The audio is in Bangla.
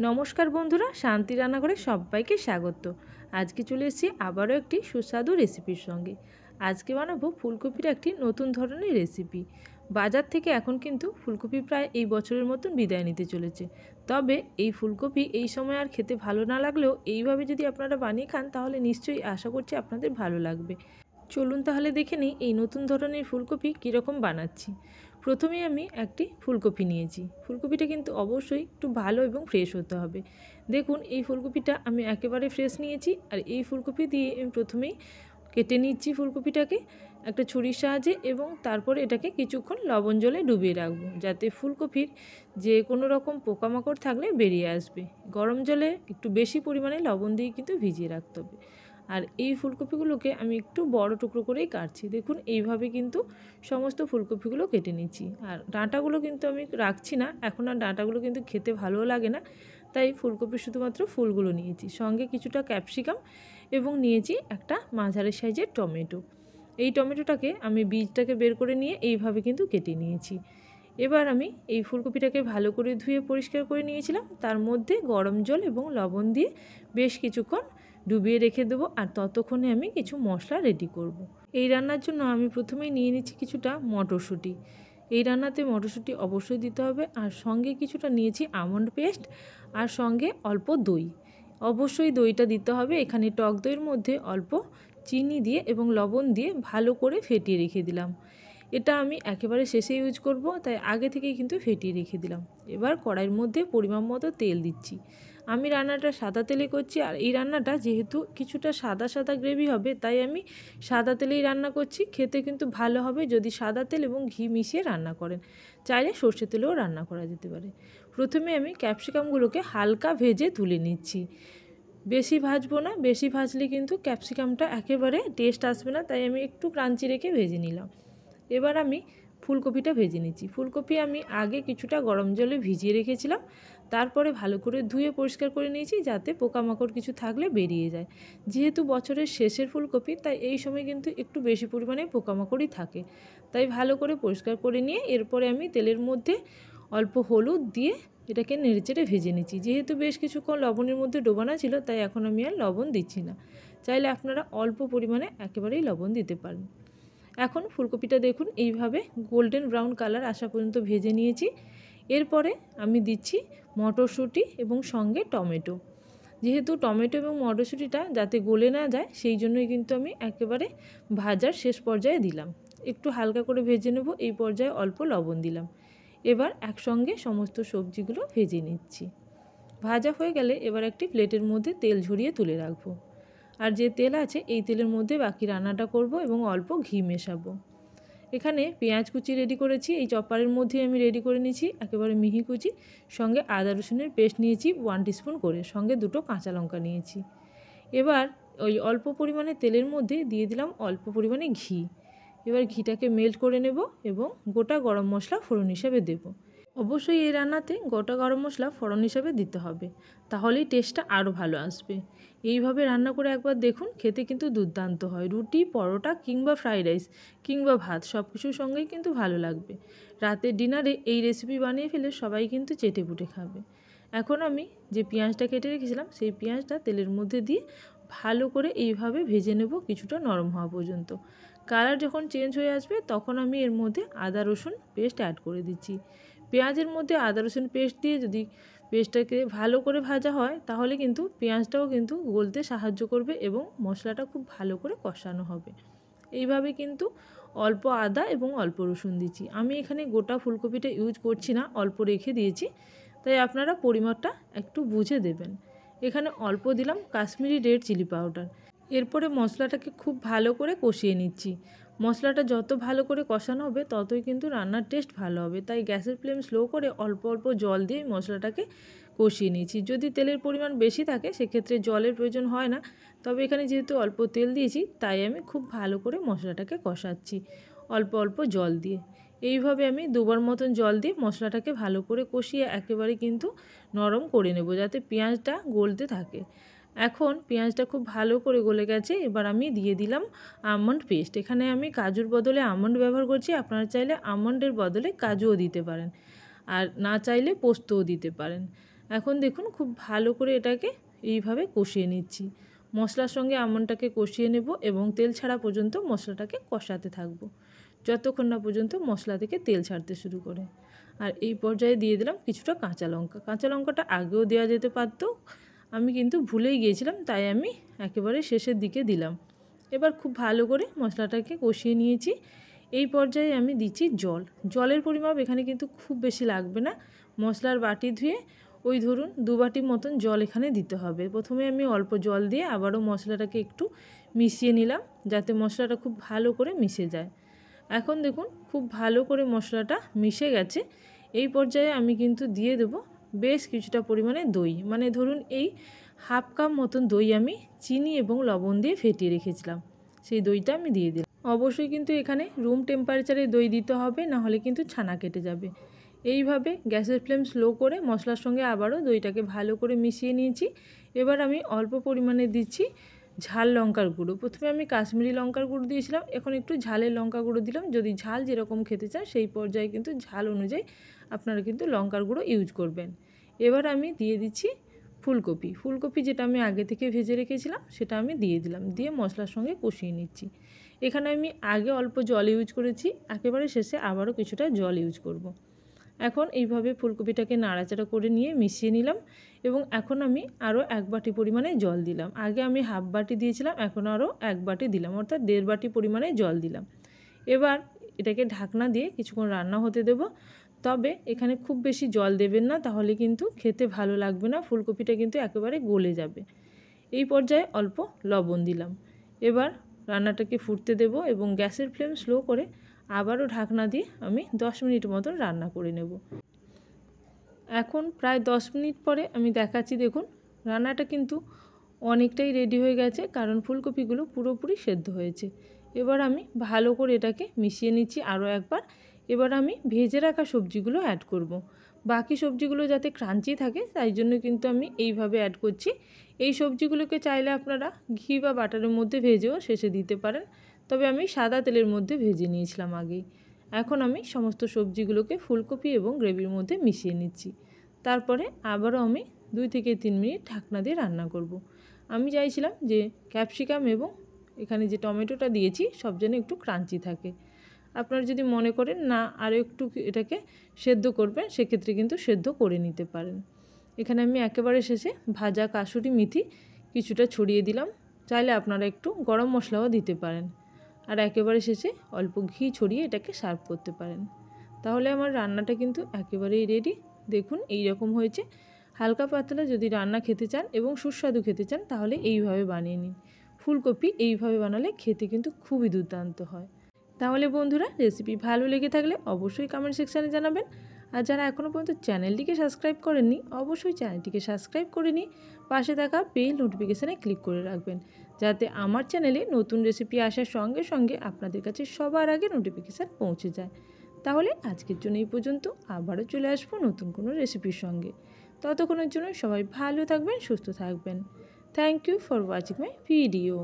নমস্কার বন্ধুরা, শান্তি রান্নাঘরে সবাইকে স্বাগত। আজকে চলে এসেছি আবারও একটি সুস্বাদু রেসিপির সঙ্গে। আজকে বানাবো ফুলকপির একটি নতুন ধরনের রেসিপি। বাজার থেকে এখন কিন্তু ফুলকপি প্রায় এই বছরের মতন বিদায় নিতে চলেছে। তবে এই ফুলকপি এই সময় আর খেতে ভালো না লাগলেও এইভাবে যদি আপনারা বানিয়ে খান তাহলে নিশ্চয়ই আশা করছি আপনাদের ভালো লাগবে। চলুন তাহলে দেখে নিই এই নতুন ধরনের ফুলকপি কীরকম বানাচ্ছি। প্রথমে আমি একটি ফুলকপি নিয়েছি। ফুলকপিটা কিন্তু অবশ্যই একটু ভালো এবং ফ্রেশ হতে হবে। দেখুন এই ফুলকপিটা আমি একেবারে ফ্রেশ নিয়েছি। আর এই ফুলকপি দিয়ে আমি প্রথমেই কেটে নিচ্ছি ফুলকপিটাকে একটা ছুরির সাহায্যে, এবং তারপরে এটাকে কিছুক্ষণ লবণ জলে ডুবিয়ে রাখবো যাতে ফুলকপির যে কোনো রকম পোকামাকড় থাকলে বেরিয়ে আসবে। গরম জলে একটু বেশি পরিমাণে লবণ দিয়ে কিন্তু ভিজিয়ে রাখতে হবে। আর এই ফুলকপিগুলোকে আমি একটু বড় টুকরো করেই কাটছি। দেখুন এইভাবে কিন্তু সমস্ত ফুলকপিগুলো কেটে নিচ্ছি। আর ডাঁটাগুলো কিন্তু আমি রাখছি না, এখন আর ডাঁটাগুলো কিন্তু খেতে ভালোও লাগে না, তাই ফুলকপির শুধুমাত্র ফুলগুলো নিয়েছি। সঙ্গে কিছুটা ক্যাপসিকাম এবং নিয়েছি একটা মাঝারি সাইজের টমেটো। এই টমেটোটাকে আমি বীজটাকে বের করে নিয়ে এইভাবে কিন্তু কেটে নিয়েছি। এবার আমি এই ফুলকপিটাকে ভালো করে ধুয়ে পরিষ্কার করে নিয়েছিলাম, তার মধ্যে গরম জল এবং লবণ দিয়ে বেশ কিছুক্ষণ ডুবিয়ে রেখে দেবো। আর ততক্ষণে আমি কিছু মশলা রেডি করব। এই রান্নার জন্য আমি প্রথমেই নিয়ে নিচ্ছি কিছুটা মটরশুঁটি। এই রান্নাতে মটরশুঁটি অবশ্যই দিতে হবে। আর সঙ্গে কিছুটা নিয়েছি আমন্ড পেস্ট, আর সঙ্গে অল্প দই। অবশ্যই দইটা দিতে হবে। এখানে টক দইয়ের মধ্যে অল্প চিনি দিয়ে এবং লবণ দিয়ে ভালো করে ফেটিয়ে রেখে দিলাম। এটা আমি একেবারে শেষে ইউজ করব, তাই আগে থেকেই কিন্তু ফেটিয়ে রেখে দিলাম। এবার কড়াইয়ের মধ্যে পরিমাণ মতো তেল দিচ্ছি। আমি রান্নাটা সাদা তেলে করছি, আর এই রান্নাটা যেহেতু কিছুটা সাদা সাদা গ্রেভি হবে, তাই আমি সাদা তেলেই রান্না করছি। খেতে কিন্তু ভালো হবে যদি সাদা তেল এবং ঘি মিশিয়ে রান্না করেন। চাইলে সর্ষে তেলেও রান্না করা যেতে পারে। প্রথমে আমি ক্যাপসিকামগুলোকে হালকা ভেজে তুলে নিচ্ছি। বেশি ভাজবো না, বেশি ভাজলে কিন্তু ক্যাপসিকামটা একেবারে টেস্ট আসবে না, তাই আমি একটু ক্রাঞ্চি রেখে ভেজে নিলাম। এবার আমি ফুলকপিটা ভেজে নিচ্ছি। ফুলকপি আমি আগে কিছুটা গরম জলে ভিজিয়ে রেখেছিলাম, তারপরে ভালো করে ধুয়ে পরিষ্কার করে নিয়েছি যাতে পোকামাকড় কিছু থাকলে বেরিয়ে যায়। যেহেতু বছরের শেষের ফুলকপি, তাই এই সময় কিন্তু একটু বেশি পরিমাণে পোকামাকড়ই থাকে, তাই ভালো করে পরিষ্কার করে নিয়ে এরপরে আমি তেলের মধ্যে অল্প হলুদ দিয়ে এটাকে নেড়েচেড়ে ভেজে নিচ্ছি। যেহেতু বেশ কিছুক্ষণ লবণের মধ্যে ডোবানো ছিল, তাই এখন আমি আর লবণ দিচ্ছি না। চাইলে আপনারা অল্প পরিমাণে একেবারেই লবণ দিতে পারেন। এখন ফুলকপিটা দেখুন এইভাবে গোল্ডেন ব্রাউন কালার আসা পর্যন্ত ভেজে নিয়েছি। এরপরে আমি দিচ্ছি মটরশুঁটি এবং সঙ্গে টমেটো। যেহেতু টমেটো এবং মটরশুঁটিটা যাতে গলে না যায়, সেই জন্যই কিন্তু আমি একেবারে ভাজার শেষ পর্যায়ে দিলাম। একটু হালকা করে ভেজে নেব, এই পর্যায়ে অল্প লবণ দিলাম। এবার একসঙ্গে সমস্ত সবজিগুলো ভেজে নিচ্ছি। ভাজা হয়ে গেলে এবার একটি প্লেটের মধ্যে তেল ঝরিয়ে তুলে রাখবো। আর যে তেল আছে এই তেলের মধ্যে বাকি রান্নাটা করব এবং অল্প ঘি মেশাবো। এখানে পেঁয়াজ কুচি রেডি করেছি, এই চপারের মধ্যে আমি রেডি করে নিয়েছি একেবারে মিহি কুচি। সঙ্গে আদা রসুনের পেস্ট নিয়েছি 1 টিস্পুন করে, সঙ্গে 2টো কাঁচা লঙ্কা নিয়েছি। এবার ওই অল্প পরিমাণে তেলের মধ্যে দিয়ে দিলাম অল্প পরিমাণে ঘি। এবার ঘিটাকে মেল্ট করে নেব এবং গোটা গরম মশলা ফোড়ন হিসেবে দেব। অবশ্যই এই রান্নাতে গোটা গরম মশলা ফোড়ন হিসাবে দিতে হবে, তাহলেই টেস্টটা আরও ভালো আসবে। এইভাবে রান্না করে একবার দেখুন, খেতে কিন্তু দুর্দান্ত হয়। রুটি, পরোটা কিংবা ফ্রাইড রাইস কিংবা ভাত সব কিছুর সঙ্গেই কিন্তু ভালো লাগবে। রাতের ডিনারে এই রেসিপি বানিয়ে ফেলে সবাই কিন্তু চেটেপুটে খাবে। এখন আমি যে পেঁয়াজটা কেটে রেখেছিলাম সেই পেঁয়াজটা তেলের মধ্যে দিয়ে ভালো করে এইভাবে ভেজে নেব কিছুটা নরম হওয়া পর্যন্ত। কালার যখন চেঞ্জ হয়ে আসবে তখন আমি এর মধ্যে আদা রসুন পেস্ট অ্যাড করে দিচ্ছি। পেঁয়াজের মধ্যে আদা রসুন পেস্ট দিয়ে যদি পেস্টটাকে ভালো করে ভাজা হয়, তাহলে কিন্তু পেঁয়াজটাও কিন্তু গলতে সাহায্য করবে এবং মশলাটা খুব ভালো করে কষানো হবে। এইভাবে কিন্তু অল্প আদা এবং অল্প রসুন দিচ্ছি। আমি এখানে গোটা ফুলকপিটা ইউজ করছি না, অল্প রেখে দিয়েছি, তাই আপনারা পরিমাপটা একটু বুঝে দেবেন। এখানে অল্প দিলাম কাশ্মীরি রেড চিলি পাউডার। এরপরে মশলাটাকে খুব ভালো করে কষিয়ে নিচ্ছি। মশলাটা যত ভালো করে কষানো হবে ততই কিন্তু রান্নার টেস্ট ভালো হবে, তাই গ্যাসের ফ্লেম স্লো করে অল্প অল্প জল দিয়ে মশলাটাকে কষিয়ে নিচ্ছি। যদি তেলের পরিমাণ বেশি থাকে সেক্ষেত্রে জলের প্রয়োজন হয় না, তবে এখানে যেহেতু অল্প তেল দিয়েছি তাই আমি খুব ভালো করে মশলাটাকে কষাচ্ছি অল্প অল্প জল দিয়ে। এইভাবে আমি 2বার মতন জল দিয়ে মশলাটাকে ভালো করে কষিয়ে একেবারে কিন্তু নরম করে নেব যাতে পেঁয়াজটা গলতে থাকে। এখন পেঁয়াজটা খুব ভালো করে গলে গেছে। এবার আমি দিয়ে দিলাম আমন্ড পেস্ট। এখানে আমি কাজুর বদলে আমন্ড ব্যবহার করছি, আপনারা চাইলে আমন্ডের বদলে কাজুও দিতে পারেন, আর না চাইলে পোস্তও দিতে পারেন। এখন দেখুন খুব ভালো করে এটাকে এইভাবে কষিয়ে নিচ্ছি। মশলার সঙ্গে আমনটাকে কষিয়ে নেব এবং তেল ছাড়া পর্যন্ত মশলাটাকে কষাতে থাকবো, যতক্ষণ না পর্যন্ত মশলা থেকে তেল ছাড়তে শুরু করে। আর এই পর্যায়ে দিয়ে দিলাম কিছুটা কাঁচা লঙ্কা। কাঁচা লঙ্কাটা আগেও দেওয়া যেতে পারতো, আমি কিন্তু ভুলেই গিয়েছিলাম, তাই আমি একেবারে শেষের দিকে দিলাম। এবার খুব ভালো করে মশলাটাকে কষিয়ে নিয়েছি। এই পর্যায়ে আমি দিচ্ছি জল। জলের পরিমাপ এখানে কিন্তু খুব বেশি লাগবে না। মশলার বাটি ধুয়ে ওই ধরুন 2 বাটি মতন জল এখানে দিতে হবে। প্রথমে আমি অল্প জল দিয়ে আবারও মশলাটাকে একটু মিশিয়ে নিলাম, যাতে মশলাটা খুব ভালো করে মিশে যায়। এখন দেখুন খুব ভালো করে মশলাটা মিশে গেছে। এই পর্যায়ে আমি কিন্তু দিয়ে দেব বেশ কিছুটা পরিমাণে দই, মানে ধরুন এই হাফ কাপ মতন দই আমি চিনি এবং লবণ দিয়ে ফেটিয়ে রেখেছিলাম, সেই দইটা আমি দিয়ে দিলাম। অবশ্যই কিন্তু এখানে রুম টেম্পারেচারে দই দিতে হবে, না হলে কিন্তু ছানা কেটে যাবে। এইভাবে গ্যাসের ফ্লেম স্লো করে মশলার সঙ্গে আবারও দইটাকে ভালো করে মিশিয়ে নিয়েছি। এবার আমি অল্প পরিমাণে দিচ্ছি ঝাল লঙ্কার গুঁড়ো। প্রথমে আমি কাশ্মীরি লঙ্কার গুঁড়ো দিয়েছিলাম, এখন একটু ঝালের লঙ্কা গুঁড়ো দিলাম। যদি ঝাল যেরকম খেতে চান সেই পর্যায়ে কিন্তু ঝাল অনুযায়ী আপনারা কিন্তু লঙ্কার গুঁড়ো ইউজ করবেন। এবার আমি দিয়ে দিচ্ছি ফুলকপি। ফুলকপি যেটা আমি আগে থেকে ভেজে রেখেছিলাম সেটা আমি দিয়ে দিলাম, দিয়ে মশলার সঙ্গে কষিয়ে নিচ্ছি। এখানে আমি আগে অল্প জল ইউজ করেছি, একেবারে শেষে আবারও কিছুটা জল ইউজ করব। এখন এইভাবে ফুলকপিটাকে নাড়াচাড়া করে নিয়ে মিশিয়ে নিলাম এবং এখন আমি আরও 1 বাটি পরিমাণে জল দিলাম। আগে আমি হাফ বাটি দিয়েছিলাম, এখন আরও 1 বাটি দিলাম, অর্থাৎ 1.5 বাটি পরিমাণে জল দিলাম। এবার এটাকে ঢাকনা দিয়ে কিছুক্ষণ রান্না হতে দেব। তবে এখানে খুব বেশি জল দেবেন না, তাহলে কিন্তু খেতে ভালো লাগবে না, ফুলকপিটা কিন্তু একেবারে গলে যাবে। এই পর্যায়ে অল্প লবণ দিলাম। এবার রান্নাটাকে ফুটতে দেব এবং গ্যাসের ফ্লেম স্লো করে আবারও ঢাকনা দিয়ে আমি 10 মিনিট মতন রান্না করে নেব। এখন প্রায় 10 মিনিট পরে আমি দেখাচ্ছি, দেখুন রান্নাটা কিন্তু অনেকটাই রেডি হয়ে গেছে, কারণ ফুলকপিগুলো পুরোপুরি সেদ্ধ হয়েছে। এবার আমি ভালো করে এটাকে মিশিয়ে নিচ্ছি আরও একবার। এবার আমি ভেজে রাখা সবজিগুলো অ্যাড করব। বাকি সবজিগুলো যাতে ক্রাঞ্চি থাকে তাই জন্য কিন্তু আমি এইভাবে অ্যাড করছি। এই সবজিগুলোকে চাইলে আপনারা ঘি বা বাটারের মধ্যে ভেজেও শেষে দিতে পারেন, তবে আমি সাদা তেলের মধ্যে ভেজে নিয়েছিলাম আগেই। এখন আমি সমস্ত সবজিগুলোকে ফুলকপি এবং গ্রেভির মধ্যে মিশিয়ে নিচ্ছি। তারপরে আবারও আমি 2 থেকে 3 মিনিট ঢাকনা দিয়ে রান্না করব। আমি চাইছিলাম যে ক্যাপসিকাম এবং এখানে যে টমেটোটা দিয়েছি সব যেন একটু ক্রাঞ্চি থাকে। আপনারা যদি মনে করেন না আরও একটু এটাকে সেদ্ধ করবেন, সেক্ষেত্রে কিন্তু সেদ্ধ করে নিতে পারেন। এখানে আমি একেবারে শেষে ভাজা কাসুরি মেথি কিছুটা ছড়িয়ে দিলাম, চাইলে আপনারা একটু গরম মশলাও দিতে পারেন। আর একেবারে শেষে অল্প ঘি ছড়িয়ে এটাকে সার্ভ করতে পারেন। তাহলে আমার রান্নাটা কিন্তু একেবারেই রেডি। দেখুন এই রকম হয়েছে। হালকা পাতলা যদি রান্না খেতে চান এবং সুস্বাদু খেতে চান তাহলে এইভাবে বানিয়ে নিন। ফুলকপি এইভাবে বানালে খেতে কিন্তু খুবই দুর্দান্ত হয়। তাহলে বন্ধুরা, রেসিপি ভালো লেগে থাকলে অবশ্যই কমেন্ট সেকশানে জানাবেন। আর যারা এখনও পর্যন্ত চ্যানেলটিকে সাবস্ক্রাইব করেননি, অবশ্যই চ্যানেলটিকে সাবস্ক্রাইব করে নিয়ে পাশে থাকা বেল নোটিফিকেশানে ক্লিক করে রাখবেন, যাতে আমার চ্যানেলে নতুন রেসিপি আসার সঙ্গে সঙ্গে আপনাদের কাছে সবার আগে নোটিফিকেশান পৌঁছে যায়। তাহলে আজকের জন্য এই পর্যন্ত, আবারও চলে আসবো নতুন কোনো রেসিপির সঙ্গে। ততক্ষণের জন্য সবাই ভালো থাকবেন, সুস্থ থাকবেন। Thank you for watching my video.